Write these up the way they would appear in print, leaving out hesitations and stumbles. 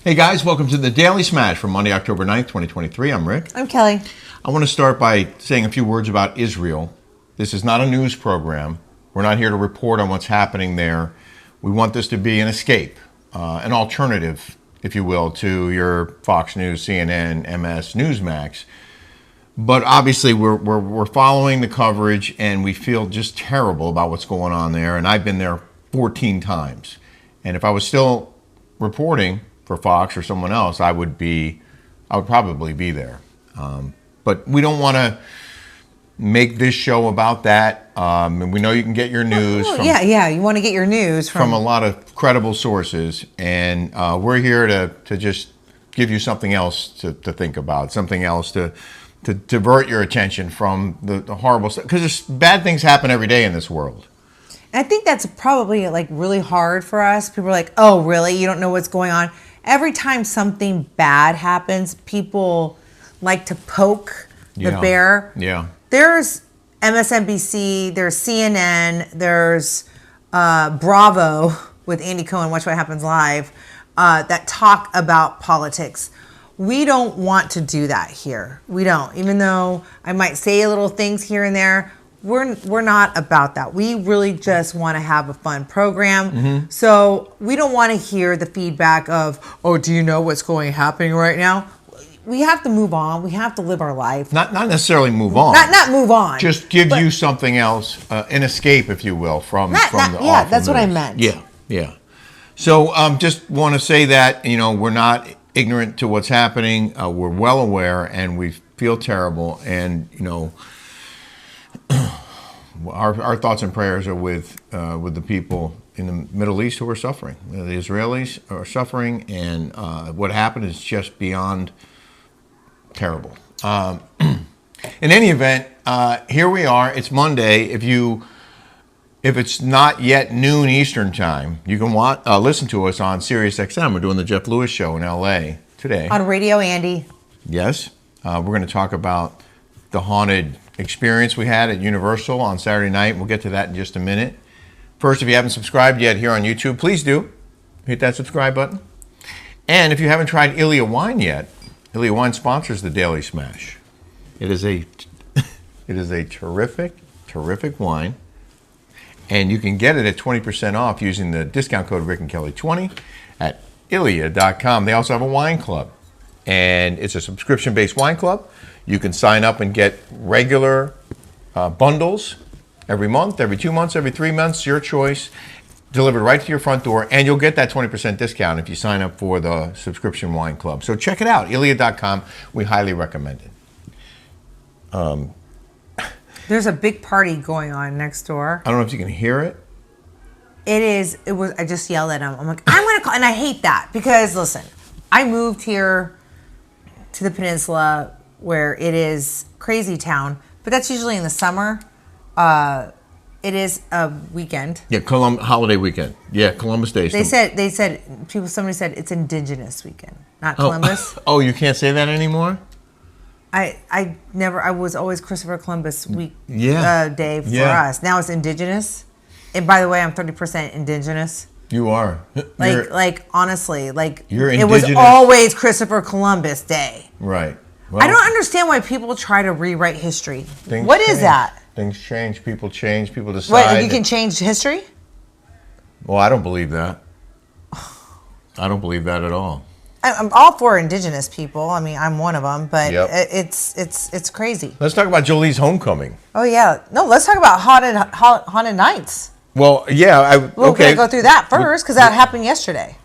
Hey guys, welcome to the Daily Smash for Monday, October 9th, 2023. I'm Rick. I'm Kelly. I want to start by saying a few words about Israel. This is not a news program. We're not here to report on what's happening there. We want this to be an escape, an alternative, if you will, to your Fox News, CNN, MS, Newsmax. But obviously we're following the coverage and we feel just terrible about what's going on there. And I've been there 14 times. And if I was still reporting for Fox or someone else, I would probably be there. But we don't want to make this show about that. And we know you can get your news from you want to get your news from a lot of credible sources, and we're here to just give you something else to think about, something else to divert your attention from the horrible stuff, because bad things happen every day in this world. I think that's probably like really hard for us. People are like, oh, really? You don't know what's going on? Every time something bad happens, people like to poke the bear. Yeah. There's MSNBC, there's CNN, there's Bravo with Andy Cohen, Watch What Happens Live, that talk about politics. We don't want to do that here. We don't. Even though I might say little things here and there, we're not about that. We really just want to have a fun program. Mm-hmm. So we don't want to hear the feedback of, oh, do you know what's happening right now? We have to move on. We have to live our life. Not necessarily move on. Not move on. Just give you something else, an escape, if you will, from the awful that's news. what I meant. Yeah. So just want to say that, we're not ignorant to what's happening. We're well aware, and we feel terrible. And, our thoughts and prayers are with the people in the Middle East who are suffering. The Israelis are suffering, and what happened is just beyond terrible. In any event, here we are. It's Monday. If it's not yet noon Eastern time, you can listen to us on Sirius XM. We're doing the Jeff Lewis Show in LA today. On Radio Andy. Yes. We're going to talk about the haunted experience we had at Universal on Saturday night. We'll get to that in just a minute. First, if you haven't subscribed yet here on YouTube, please do. Hit that subscribe button. And if you haven't tried Ilia Wine yet, Ilia Wine sponsors the Daily Smash. It is a terrific wine. And you can get it at 20% off using the discount code Rick and Kelly 20 at ilia.com. They also have a wine club. And it's a subscription-based wine club. You can sign up and get regular bundles every month, every 2 months, every 3 months, your choice, delivered right to your front door, and you'll get that 20% discount if you sign up for the subscription wine club. So check it out, ilia.com. We highly recommend it. There's a big party going on next door. I don't know if you can hear it. It was. I just yelled at him. I'm like, I'm going to call, and I hate that because, listen, I moved here to the peninsula where it is crazy town, but that's usually in the summer. It is a weekend. Yeah, holiday weekend. Yeah, Columbus Day. Somebody said it's Indigenous weekend, not Columbus. Oh, you can't say that anymore? I was always Christopher Columbus week day for us. Now it's Indigenous. And by the way, I'm 30% Indigenous. You are. Honestly, you're it was always Christopher Columbus Day. Right. Well, I don't understand why people try to rewrite history. What is that? Things change, people decide. What, you can change history? Well, I don't believe that. I don't believe that at all. I'm all for Indigenous people. I mean, I'm one of them, but it's crazy. Let's talk about Jolie's homecoming. Oh yeah, no. Let's talk about haunted nights. Well, yeah. We're gonna go through that first because that happened yesterday.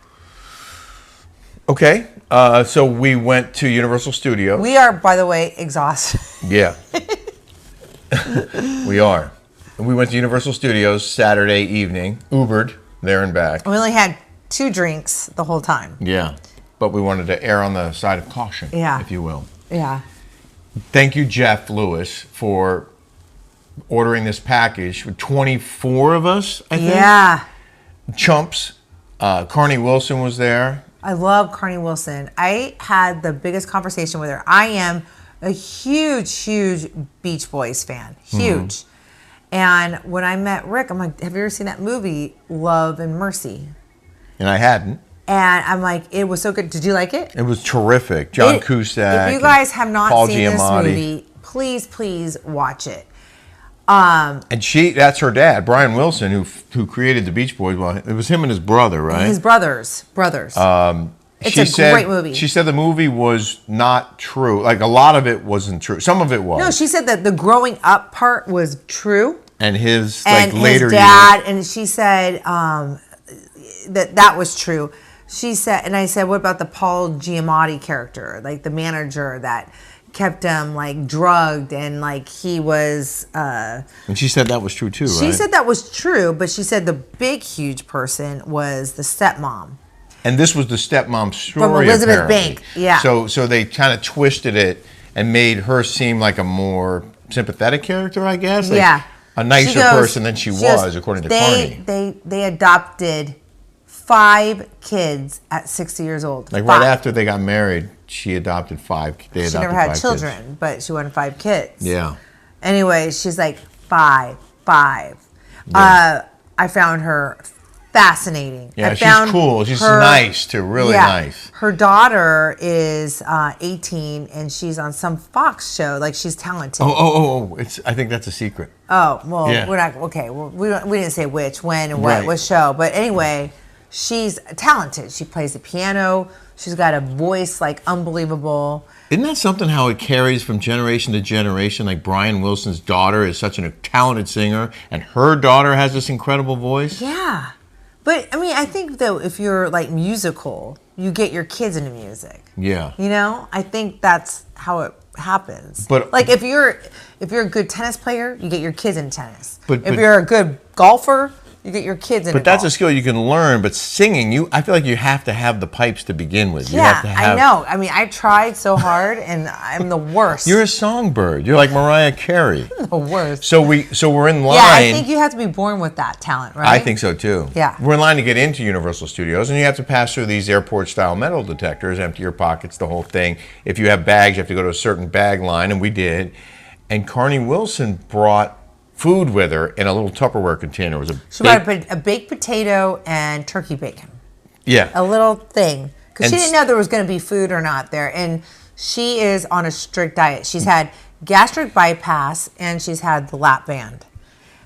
Okay, so we went to Universal Studios. We are, by the way, exhausted. Yeah, we are. We went to Universal Studios Saturday evening, Ubered there and back. We only had 2 drinks the whole time. Yeah, but we wanted to err on the side of caution, if you will. Yeah. Thank you, Jeff Lewis, for ordering this package with 24 of us, I think. Yeah. Chumps. Carney Wilson was there. I love Carney Wilson. I had the biggest conversation with her. I am a huge Beach Boys fan. Huge. Mm-hmm. And when I met Rick, I'm like, have you ever seen that movie, Love and Mercy? And I hadn't. And I'm like, it was so good. Did you like it? It was terrific. John Cusack. If you guys have not Paul seen Giamatti. this movie, please watch it. And that's her dad, Brian Wilson, who created the Beach Boys. Well, it was him and his brother, right? His brothers. It's a great movie. She said the movie was not true. Like, a lot of it wasn't true. Some of it was. No, she said that the growing up part was true. And his his later dad, years. and she said that was true. She said, and I said, what about the Paul Giamatti character, like the manager that kept him like drugged and like he was. And she said that was true too, right? She said that was true, but she said the big huge person was the stepmom. And this was the stepmom story From Elizabeth apparently. Bank, yeah. So they kind of twisted it and made her seem like a more sympathetic character, I guess. Like yeah. A nicer person than she was, according to Carney. They adopted 5 kids at 60 years old. Like 5. right after they got married, she adopted 5. She never had children, but she wanted 5 kids. Yeah. Anyway, she's like 5. Yeah. I found her fascinating. Yeah, she's cool. She's nice too, really nice. Her daughter is 18 and she's on some Fox show. Like, she's talented. I think that's a secret. Oh, well, yeah. We're not, okay. Well, we didn't say which, when, and what show. But anyway, she's talented. She plays the piano. She's got a voice like unbelievable. Isn't that something how it carries from generation to generation? Like Brian Wilson's daughter is such a talented singer and her daughter has this incredible voice. Yeah. But I mean, I think though, if you're like musical, you get your kids into music. Yeah. You know, I think that's how it happens. But like if you're a good tennis player, you get your kids into tennis. But if you're a good golfer, you get your kids into But that's golf. a skill you can learn. But singing, I feel like you have to have the pipes to begin with. You Yeah, have to have, I know. I mean, I tried so hard, and I'm the worst. You're a songbird. You're like Mariah Carey. The worst. So we're in line. Yeah, I think you have to be born with that talent, right? I think so too. Yeah. We're in line to get into Universal Studios, and you have to pass through these airport-style metal detectors, empty your pockets, the whole thing. If you have bags, you have to go to a certain bag line, and we did. And Carney Wilson brought food with her in a little Tupperware container. She brought a baked potato and turkey bacon. Yeah. A little thing. Because she And didn't know there was going to be food or not there. And she is on a strict diet. She's had gastric bypass and she's had the lap band.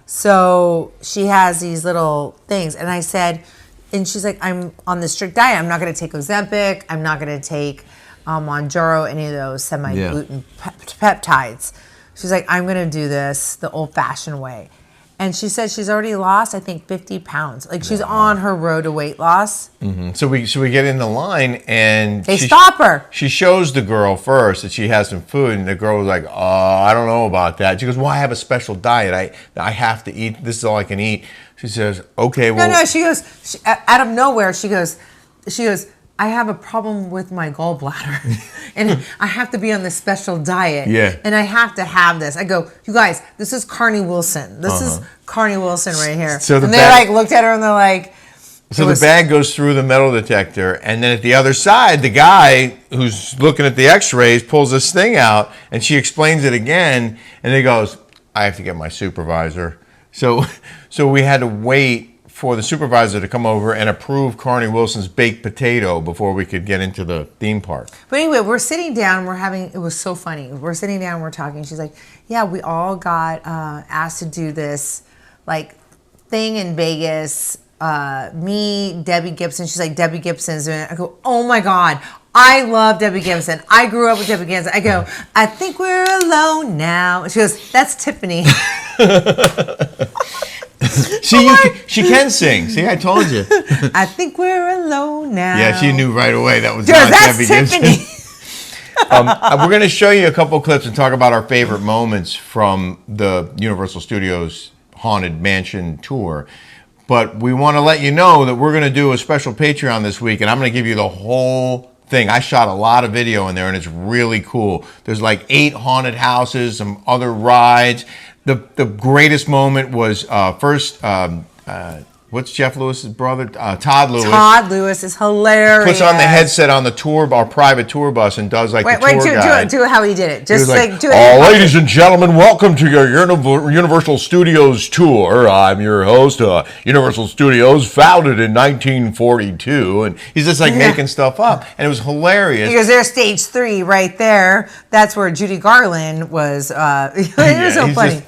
So she has these little things. And I said, and she's like, I'm on the strict diet. I'm not going to take Ozempic. I'm not going to take Mounjaro, any of those semi-gluten peptides. She's like, I'm going to do this the old-fashioned way. And she said she's already lost, I think, 50 pounds. Like, she's on her road to weight loss. Mm-hmm. So we get in the line, and they stop her. She shows the girl first that she has some food, and the girl was like, I don't know about that. She goes, well, I have a special diet. I have to eat. This is all I can eat. She says, okay, well. No, she goes, out of nowhere, she goes, I have a problem with my gallbladder and I have to be on this special diet. Yeah. And I have to have this. I go, you guys, this is Carney Wilson. This is Carney Wilson right here. So and they like looked at her and they're like. So the bag goes through the metal detector, and then at the other side, the guy who's looking at the x-rays pulls this thing out, and she explains it again, and he goes, I have to get my supervisor. So we had to wait for the supervisor to come over and approve Carney Wilson's baked potato before we could get into the theme park. But anyway, we're sitting down, it was so funny. We're sitting down, we're talking. She's like, yeah, we all got asked to do this like thing in Vegas. Me, Debbie Gibson. She's like, Debbie Gibson's doing it. I go, oh my God, I love Debbie Gibson. I grew up with Debbie Gibson. I go, I think we're alone now. And she goes, that's Tiffany. She can sing. See, I told you. I think we're alone now. Yeah, she knew right away that was not Debbie Tiffany. Gibson. We're going to show you a couple clips and talk about our favorite moments from the Universal Studios Haunted Mansion tour. But we want to let you know that we're going to do a special Patreon this week, and I'm going to give you the whole thing. I shot a lot of video in there, and it's really cool. There's like 8 haunted houses, some other rides. The greatest moment was first what's Jeff Lewis's brother? Todd Lewis. Todd Lewis is hilarious. Puts on the headset on the tour, our private tour bus, and does the tour guide. Do how he did it. Just like do it. Ladies and gentlemen, welcome to your Universal Studios tour. I'm your host. Universal Studios, founded in 1942, and he's just making stuff up, and it was hilarious. Because there's stage 3 right there. That's where Judy Garland was. It was so funny.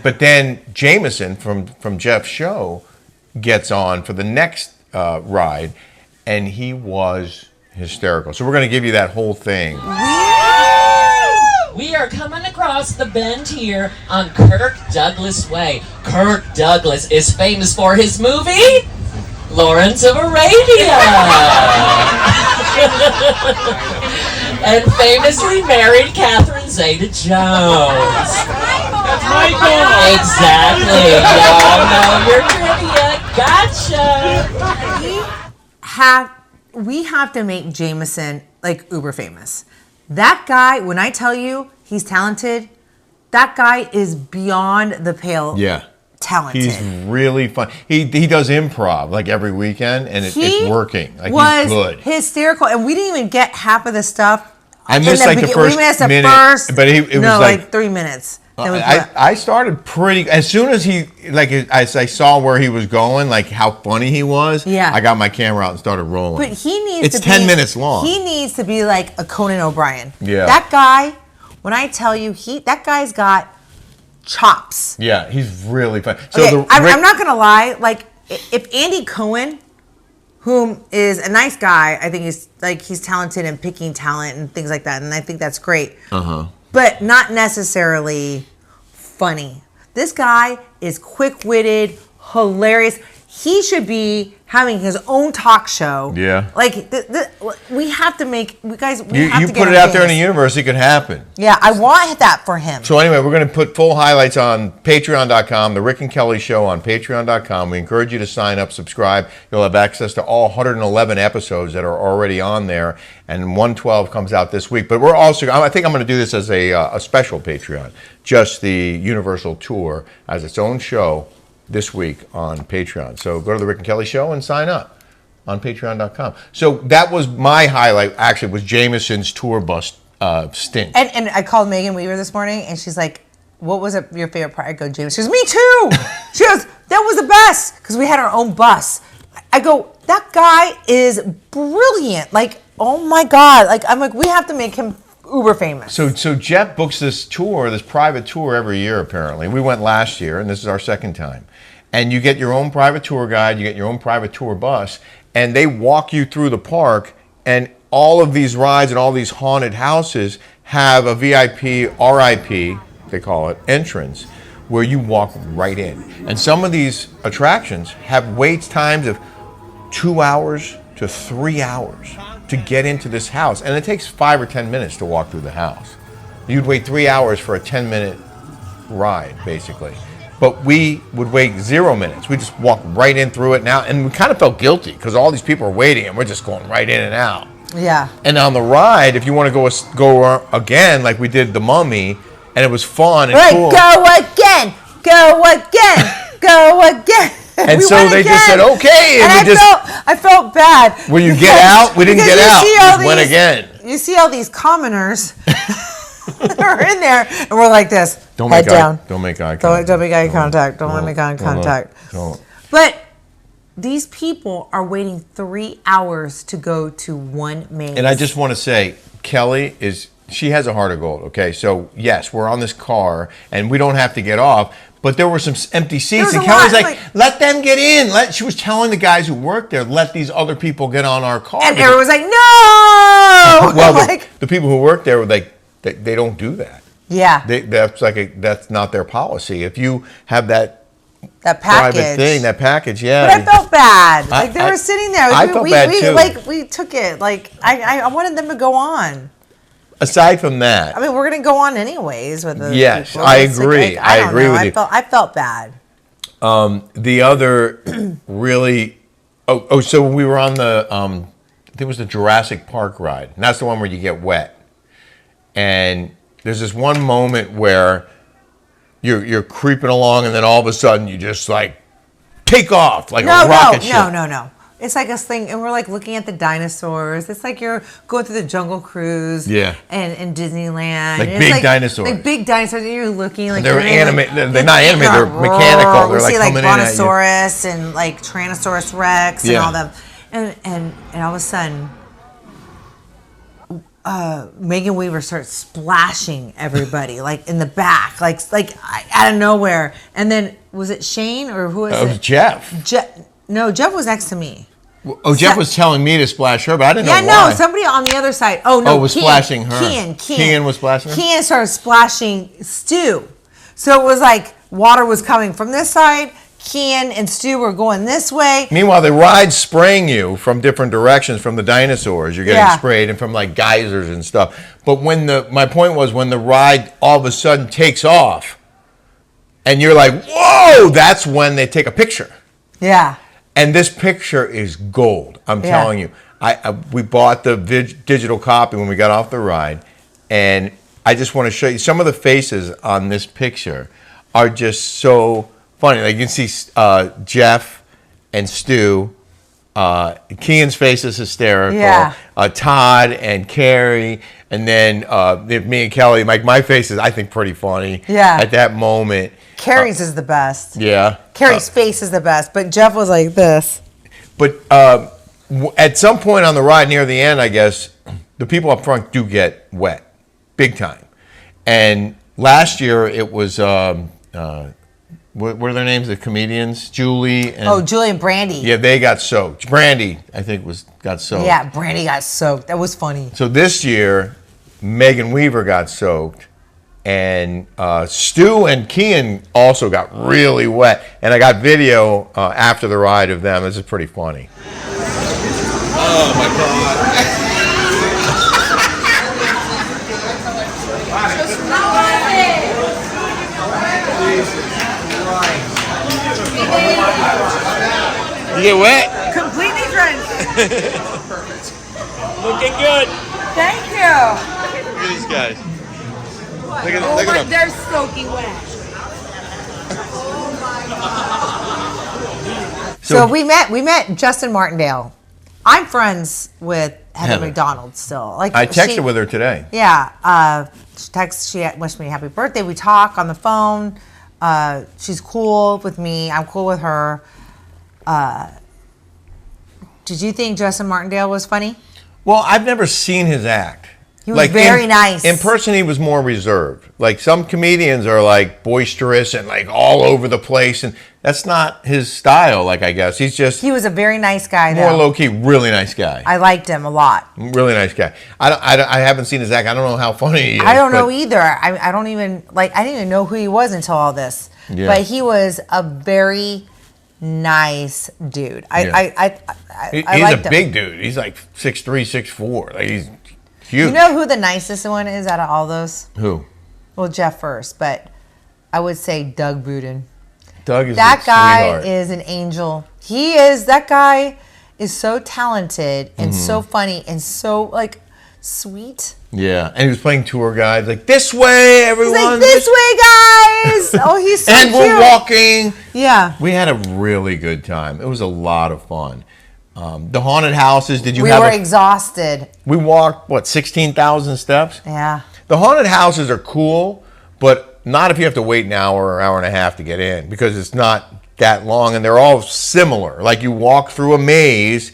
But then Jameson from Jeff's show gets on for the next ride, and he was hysterical. So we're going to give you that whole thing. We are coming across the bend here on Kirk Douglas Way. Kirk Douglas is famous for his movie, Lawrence of Arabia. And famously married Catherine Zeta-Jones. That's Michael. Exactly. Y'all know your trivia. Gotcha. We have to make Jameson uber famous. That guy, when I tell you he's talented, that guy is beyond the pale. Yeah. Talented. He's really fun. He does improv every weekend, and it's working. Was he's good. Hysterical, and we didn't even get half of the stuff. I missed the first minute, but it was 3 minutes. I started pretty as soon as as I saw where he was going, how funny he was. Yeah. I got my camera out and started rolling. But he needs. It's 10 minutes long. He needs to be like a Conan O'Brien. Yeah. That guy. When I tell you, that guy's got chops. Yeah, he's really fun. So okay, I'm not gonna lie. If Andy Cohen, whom is a nice guy, I think he's talented in picking talent and things like that, and I think that's great. But not necessarily funny. This guy is quick-witted, hilarious. He should be having his own talk show. Yeah. We have to make, guys, you put it out there in the universe, it could happen. Yeah, I want that for him. So anyway, we're going to put full highlights on Patreon.com, The Rick and Kelly Show on Patreon.com. We encourage you to sign up, subscribe. You'll have access to all 111 episodes that are already on there, and 112 comes out this week. But we're also, I think I'm going to do this as a special Patreon, just the Universal Tour as its own show this week on Patreon. So go to The Rick and Kelly Show and sign up on Patreon.com. So that was my highlight, actually, was Jameson's tour bus stint. And I called Megan Weaver this morning, and she's like, what was your favorite part? I go, James. She goes, me too. She goes, that was the best, because we had our own bus. I go, that guy is brilliant. Oh my God. I'm like, we have to make him uber famous. So Jeff books this tour, this private tour every year, apparently. We went last year, and this is our second time. And you get your own private tour guide, you get your own private tour bus, and they walk you through the park, and all of these rides and all these haunted houses have a VIP, RIP, they call it, entrance, where you walk right in. And some of these attractions have wait times of 2 hours to 3 hours to get into this house. And it takes 5 or 10 minutes to walk through the house. You'd wait 3 hours for a 10-minute ride, basically. But we would wait 0 minutes. We just walked right in through it now. And we kind of felt guilty because all these people are waiting and we're just going right in and out. Yeah. And on the ride, if you want to go again, like we did the Mummy, and it was fun and cool. Go again. Go again. Go again. And so they just said, okay. And I felt bad. Will you get out? We didn't get out. We just went again. You see all these commoners that are in there, and we're like this. Don't head down. Don't make eye contact. Don't make eye contact. Don't make eye contact. But these people are waiting 3 hours to go to one maze. And I just want to say, Kelly she has a heart of gold, okay? So, yes, we're on this car, and we don't have to get off, but there were some empty seats, and Kelly's like, let them get in. She was telling the guys who worked there, let these other people get on our car. And everyone was like, no! Well, the people who worked there were like, they don't do that. Yeah. That's not their policy. If you have that package private thing, that package, yeah. But I felt bad. They were sitting there. I felt bad too. We took it. I wanted them to go on. Aside from that, I mean, we're going to go on anyways with the. Yes, people. I agree. I agree with you. I felt bad. The other really, so we were on the, I think it was the Jurassic Park ride, and that's the one where you get wet. And there's this one moment where you're creeping along, and then all of a sudden you just take off like No, a rocket ship. no. It's like a thing, and we're like looking at the dinosaurs. It's like you're going through the Jungle Cruise, and Disneyland. Like and big it's dinosaurs. Like big dinosaurs, and you're looking like They're animated. Like, they're not animated. They're mechanical. They're we like see like coming in at you. Brontosaurus and like Tyrannosaurus Rex and all them, and all of a sudden, Megan Weaver starts splashing everybody like in the back, like out of nowhere. And then was it Shane or who was it? It was Jeff. No, Jeff was next to me. Oh, Jeff was telling me to splash her, but I didn't know why. Yeah, no, somebody on the other side. Oh, no, was splashing her. Kean was splashing her? Kean started splashing Stu. So it was like water was coming from this side. Kean and Stu were going this way. Meanwhile, the ride's spraying you from different directions from the dinosaurs. You're getting sprayed and from like geysers and stuff. But my point was when the ride all of a sudden takes off and you're like, whoa, that's when they take a picture. Yeah. And this picture is gold. I'm telling you. We bought the digital copy when we got off the ride, and I just want to show you some of the faces on this picture are just so funny. Like you can see Jeff and Stu. Kean's face is hysterical. Yeah. Todd and Carrie, and then me and Kelly. Like my face is, I think, pretty funny. Yeah. At that moment. Carrie's is the best. Yeah. Carrie's face is the best, but Jeff was like this. But at some point on the ride near the end, I guess, the people up front do get wet, big time. And last year it was, what are their names, the comedians? Julie and... Julie and Brandy. Yeah, they got soaked. Brandy, I think, got soaked. Yeah, Brandy got soaked. That was funny. So this year, Megan Weaver got soaked. And Stu and Kean also got really wet. And I got video after the ride of them. This is pretty funny. Oh, my God. You get wet? Completely drenched. Looking good. Thank you. Look at these guys. Look at Oh look my, at them. they're soaking wet. So we met Justin Martindale. I'm friends with Heather McDonald still. Like I texted with her today. Yeah, she wished me happy birthday. We talk on the phone. She's cool with me. I'm cool with her. Did you think Justin Martindale was funny? Well, I've never seen his act. He was very nice. In person, he was more reserved. Like some comedians are like boisterous and like all over the place, and that's not his style. Like I guess he was a very nice guy. More though. low key, really nice guy. I liked him a lot. Really nice guy. I haven't seen his act. I don't know how funny he is. I don't know either. I don't even I didn't even know who he was until all this. Yeah. But he was a very nice dude. He's liked a big dude. He's like 6'3", 6'4". Like he's huge. You know who the nicest one is out of all those? Who? Well, Jeff first, but I would say Doug Budin. Doug is that a guy sweetheart. is an angel. He is. That guy is so talented and so funny and so like sweet. Yeah, and he was playing tour guides like this way, everyone. He's like this way, guys. Oh, he's so and cute. we're walking. Yeah, we had a really good time. It was a lot of fun. The haunted houses. Did you? We were exhausted. We walked 16,000 steps. Yeah. The haunted houses are cool, but not if you have to wait an hour or hour and a half to get in because it's not that long, and they're all similar. Like you walk through a maze,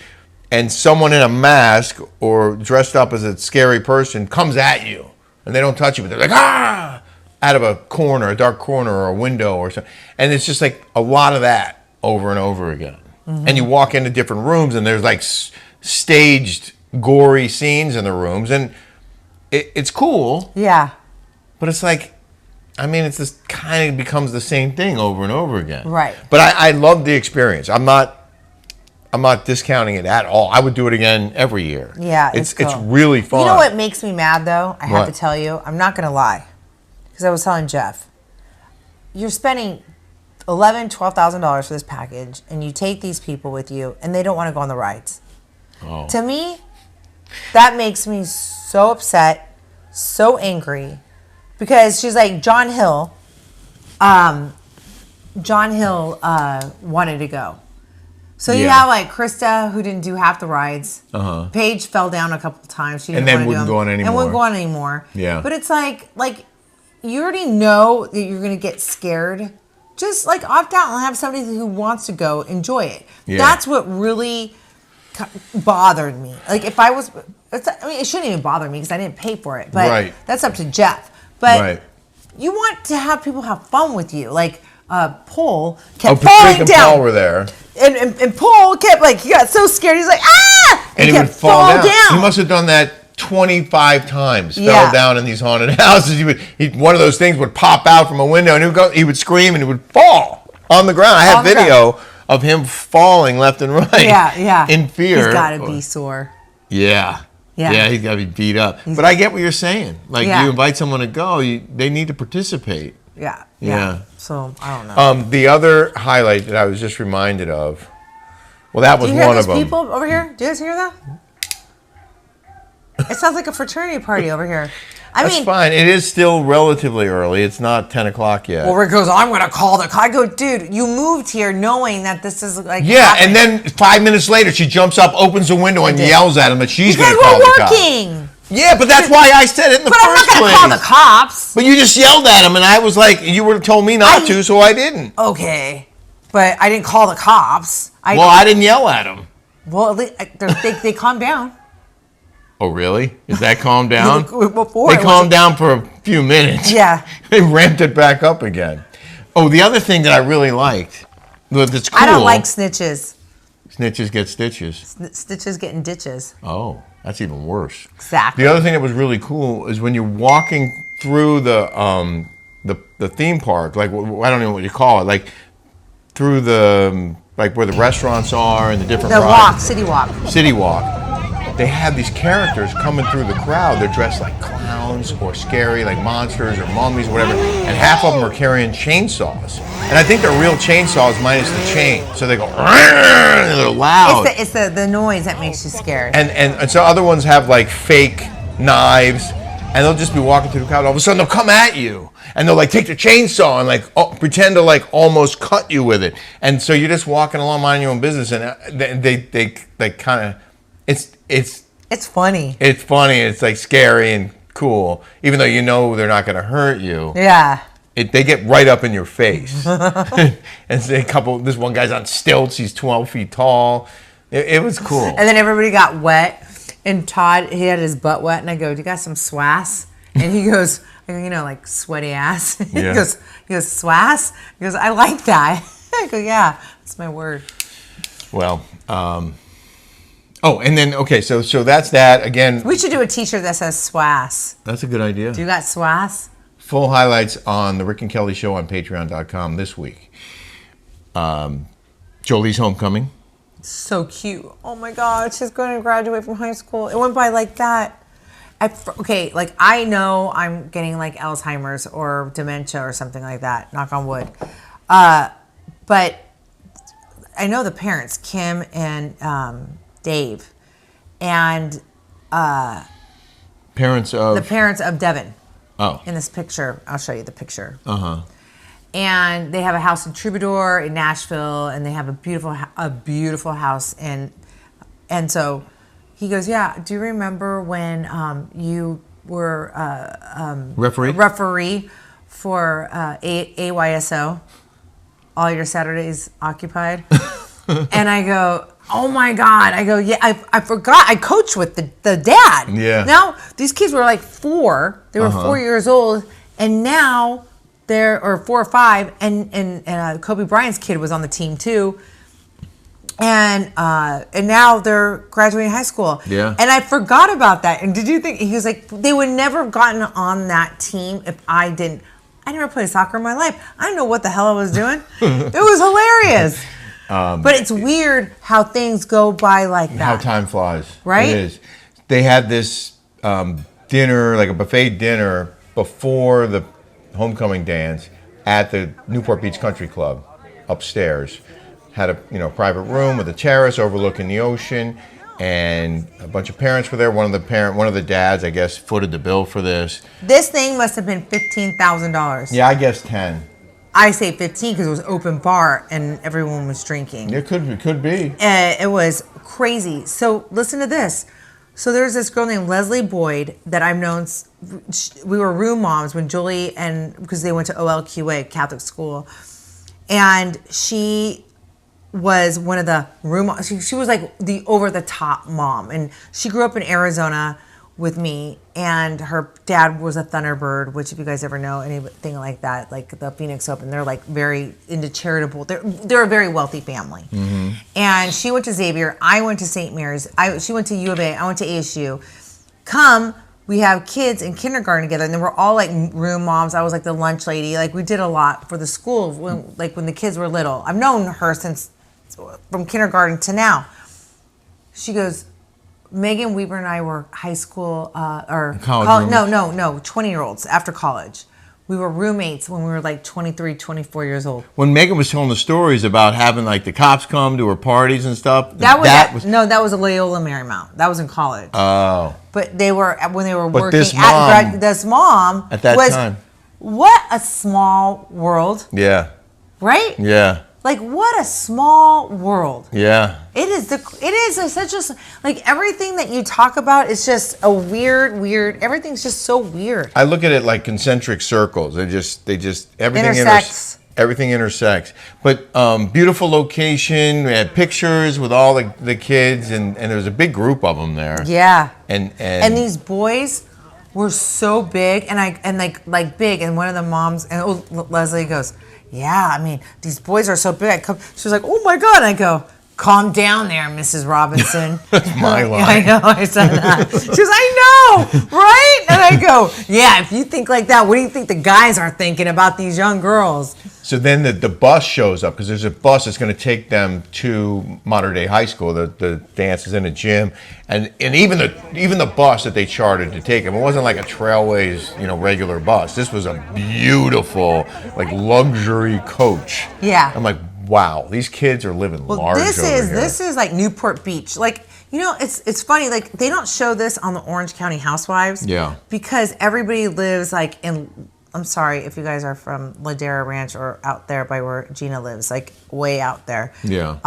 and someone in a mask or dressed up as a scary person comes at you, and they don't touch you, but they're like out of a corner, a dark corner, or a window, or something. And it's just like a lot of that over and over again. Mm-hmm. And you walk into different rooms, and there's like staged, gory scenes in the rooms, and it's cool. Yeah. But it's like, I mean, it's just kind of becomes the same thing over and over again. Right. But I love the experience. I'm not discounting it at all. I would do it again every year. Yeah, it's cool. It's really fun. You know what makes me mad though? I have What? to tell you, I'm not gonna lie, because I was telling Jeff, you're spending $12,000 for this package, and you take these people with you, and they don't want to go on the rides. Oh. To me, that makes me so upset, so angry, because she's like John Hill. John Hill wanted to go. So you Yeah. have like Krista, who didn't do half the rides. Uh-huh. Paige fell down a couple times. She didn't And then want to wouldn't do go on them, anymore. And wouldn't go on anymore. Yeah. But it's like you already know that you're going to get scared. Just like opt out and have somebody who wants to go enjoy it. Yeah. That's what really bothered me. Like if I was, it shouldn't even bother me because I didn't pay for it. But Right. that's up to Jeff. But Right. you want to have people have fun with you. Like Paul kept Patrick falling and down. Paul were there. And Paul kept he got so scared. He's like, ah! And he kept would fall down. down. He must have done that 25 times. Yeah. Fell down in these haunted houses. One of those things would pop out from a window, and he would scream, and he would fall on the ground. I have On the video of him falling left and right. Yeah. In fear. He's got to be sore. Yeah. Yeah. Yeah, he's got to be beat up. But I get what you're saying. Like, Yeah. you invite someone to go, they need to participate. Yeah. Yeah. So I don't know. The other highlight that I was just reminded of, well, that was Do you hear one those of them. people over here? Do you guys hear that? It sounds like a fraternity party over here. That's fine. It is still relatively early. It's not 10 o'clock yet. Well, Rick goes, I'm going to call the car. I go, dude, you moved here knowing that this is like. Yeah, happening. and then 5 minutes later, she jumps up, opens the window, and yells at him that she's going Because to call we're the cops. working. Yeah, but that's why I said it in the But I'm not first going place. to call the cops. But you just yelled at him, and I was like, you would have told me not to, so I didn't. Okay. But I didn't call the cops. Well, I didn't yell at him. Well, they calmed down. Oh, really? Is that calmed down? Before They it calmed was- down for a few minutes. Yeah. They ramped it back up again. Oh, the other thing that I really liked, that's cool. I don't like snitches. Snitches get stitches. Stitches getting ditches. Oh, that's even worse. Exactly. The other thing that was really cool is when you're walking through the theme park, like I don't know what you call it, like through the like where the restaurants are and the different The rides. walk, city walk. City walk. They have these characters coming through the crowd. They're dressed like clowns or scary, like monsters or mummies or whatever. And half of them are carrying chainsaws. And I think they're real chainsaws minus the chain. So they go, and they're loud. It's the noise that makes you scared. And so other ones have like fake knives, and they'll just be walking through the crowd. All of a sudden they'll come at you, and they'll like take the chainsaw and like pretend to like almost cut you with it. And so you're just walking along, minding your own business, and they kind of, It's funny. it's funny. It's like scary and cool, even though you know they're not going to hurt you. Yeah. They get right up in your face. And this one guy's on stilts. He's 12 feet tall. It was cool. And then everybody got wet. And Todd, he had his butt wet. And I go, do you got some swass? And he goes, like sweaty ass. He Yeah. goes, swass? He goes, I like that. I go, yeah, that's my word. Well, and then, okay, so that's that. Again, We should do a t-shirt that says swass. that's a good idea. Do you got swass? Full highlights on the Rick and Kelly Show on Patreon.com this week. Jolie's homecoming. So cute. Oh my God, she's going to graduate from high school. It went by like that. I know I'm getting like Alzheimer's or dementia or something like that. Knock on wood. But I know the parents, Kim and Dave, and Parents of. the parents of Devin. Oh. In this picture, I'll show you the picture. Uh-huh. And they have a house in Troubadour in Nashville, and they have a beautiful house. And so he goes, yeah, do you remember when you were referee for AYSO, All Your Saturdays Occupied? And I go, oh my God. I go, yeah, I forgot. I coached with the dad. Yeah. Now, these kids were like 4. They were 4 years old. And now or 4 or 5. And Kobe Bryant's kid was on the team too. And now they're graduating high school. Yeah. And I forgot about that. And did you think, he was like, they would never have gotten on that team if I never played soccer in my life. I didn't know what the hell I was doing. It was hilarious. But it's weird how things go by like that. How time flies. Right? It is. They had this dinner, like a buffet dinner, before the homecoming dance at the Newport Beach Country Club upstairs. Had a private room with a terrace overlooking the ocean, and a bunch of parents were there. One of the dads, I guess, footed the bill for this. This thing must have been $15,000. Yeah, I guess 10. I say 15 because it was open bar and everyone was drinking. It could be. It was crazy. So listen to this. So there's this girl named Leslie Boyd that I've known. We were room moms when Julie because they went to OLQA, Catholic school. And she was one of the room. She was like the over the top mom, and she grew up in Arizona with me. And her dad was a Thunderbird, which if you guys ever know anything like that, like the Phoenix Open, they're like very into charitable. They're a very wealthy family. Mm-hmm. And she went to Xavier. I went to St. Mary's. She went to U of A. I went to ASU. We have kids in kindergarten together, and then we're all like room moms. I was like the lunch lady. Like we did a lot for the school when the kids were little. I've known her from kindergarten to now. She goes, Megan Weaver and I were high school college. No, 20-year-olds after college. We were roommates when we were like 23, 24 years old. When Megan was telling the stories about having like the cops come to her parties and stuff, that was a Loyola Marymount. That was in college. Oh. But they were working this mom at that time. What a small world. Yeah. Right? Yeah. Like what a small world. Yeah. It is such a like everything that you talk about is just a weird. Everything's just so weird. I look at it like concentric circles. They just everything intersects. Everything intersects. But beautiful location. We had pictures with all the kids, and there was a big group of them there. Yeah. And these boys were so big, and like big. And one of the moms and Leslie goes, yeah, I mean, these boys are so big. She was like, oh my God. And I go, calm down there, Mrs. Robinson. That's my line. I know, I said that. She goes, I know, right? And I go, yeah, if you think like that, what do you think the guys are thinking about these young girls? So then the bus shows up because there's a bus that's going to take them to Modern Day High School. The dance is in a gym, and even the bus that they chartered to take them, it wasn't like a Trailways regular bus. This was a beautiful like luxury coach. Yeah. I'm like, wow, these kids are living large over here. This is like Newport Beach. Like, it's funny, like they don't show this on the Orange County Housewives. Yeah. Because everybody lives like in, I'm sorry if you guys are from Ladera Ranch or out there by where Gina lives, like way out there. Yeah.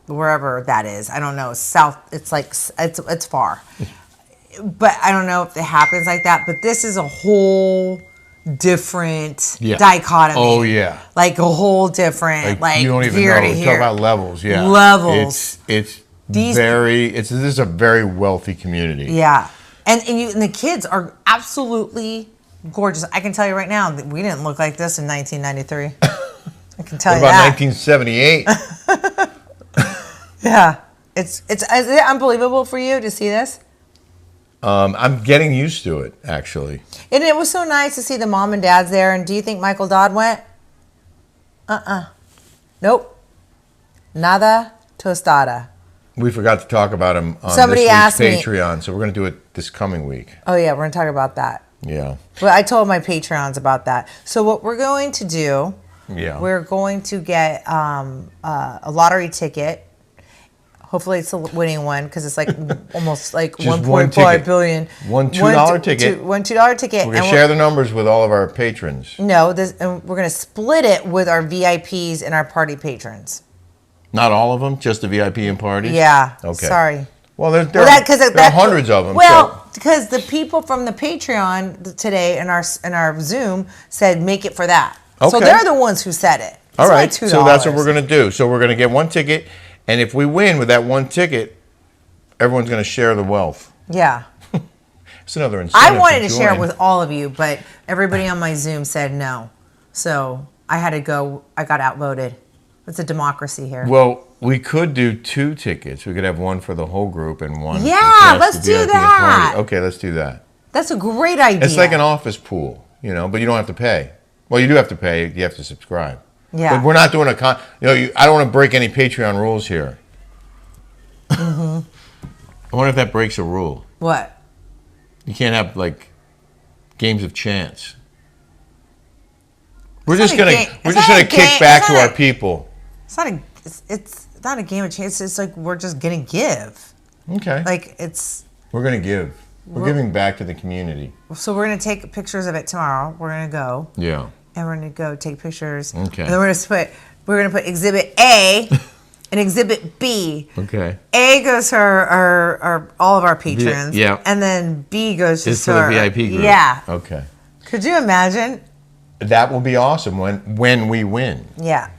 Wherever that is. I don't know. South, it's like, it's far. But I don't know if it happens like that. But this is a whole different dichotomy. Oh yeah, like a whole different like you don't even here know. to here. Talk about levels. Yeah, levels. This is a very wealthy community. Yeah, and the kids are absolutely gorgeous. I can tell you right now that we didn't look like this in 1993. I can tell you that. What about 1978? Yeah, is it unbelievable for you to see this? I'm getting used to it, actually. And it was so nice to see the mom and dads there. And do you think Michael Dodd went? Nope. Nada tostada. We forgot to talk about him on Somebody this week's Patreon, so we're going to do it this coming week. Oh, yeah, we're going to talk about that. Yeah. Well, I told my Patreons about that. So what we're going to do, we're going to get a lottery ticket. Hopefully it's a winning one because it's like almost like 1.5 billion. One $2 ticket. One $2 ticket. We're going to share the numbers with all of our patrons. No, and we're going to split it with our VIPs and our party patrons. Not all of them, just the VIP and parties? Yeah. Okay. Sorry. Well, there are hundreds of them. Well, because the people from the Patreon today in our Zoom said make it for that. Okay. So they're the ones who said it. All right. So that's what we're going to do. So we're going to get one ticket. And if we win with that one ticket, everyone's going to share the wealth. Yeah. It's another incentive. I wanted to share it with all of you, but everybody on my Zoom said no. So I had to go. I got outvoted. It's a democracy here. Well, we could do 2 tickets. We could have one for the whole group and one. Yeah, let's do that. Okay, let's do that. That's a great idea. It's like an office pool, but you don't have to pay. Well, you do have to pay. You have to subscribe. Yeah. But we're not doing I don't want to break any Patreon rules here. Mm-hmm. I wonder if that breaks a rule. What? You can't have like games of chance. We're just gonna kick back to our people. It's not a game of chance. It's like we're just gonna give. Okay. Like we're gonna give. We're giving back to the community. So we're gonna take pictures of it tomorrow. We're gonna go. Yeah. and we're gonna go take pictures. Okay. And then we're gonna put Exhibit A and Exhibit B. Okay. A goes to our all of our patrons. Yeah. And then B goes to It's for the VIP group. Yeah. Okay. Could you imagine? That will be awesome when we win. Yeah.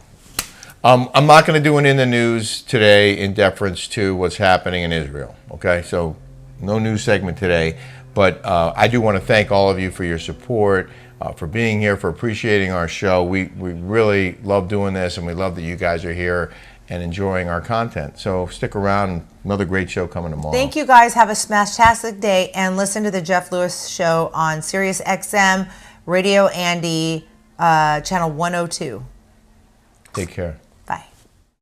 I'm not going to do an in the news today in deference to what's happening in Israel. Okay, so no news segment today, but I do want to thank all of you for your support, for being here, for appreciating our show. We really love doing this, and we love that you guys are here and enjoying our content. So stick around. Another great show coming tomorrow. Thank you guys. Have a smashtastic day, and listen to the Jeff Lewis Show on Sirius XM, Radio Andy, channel 102. Take care.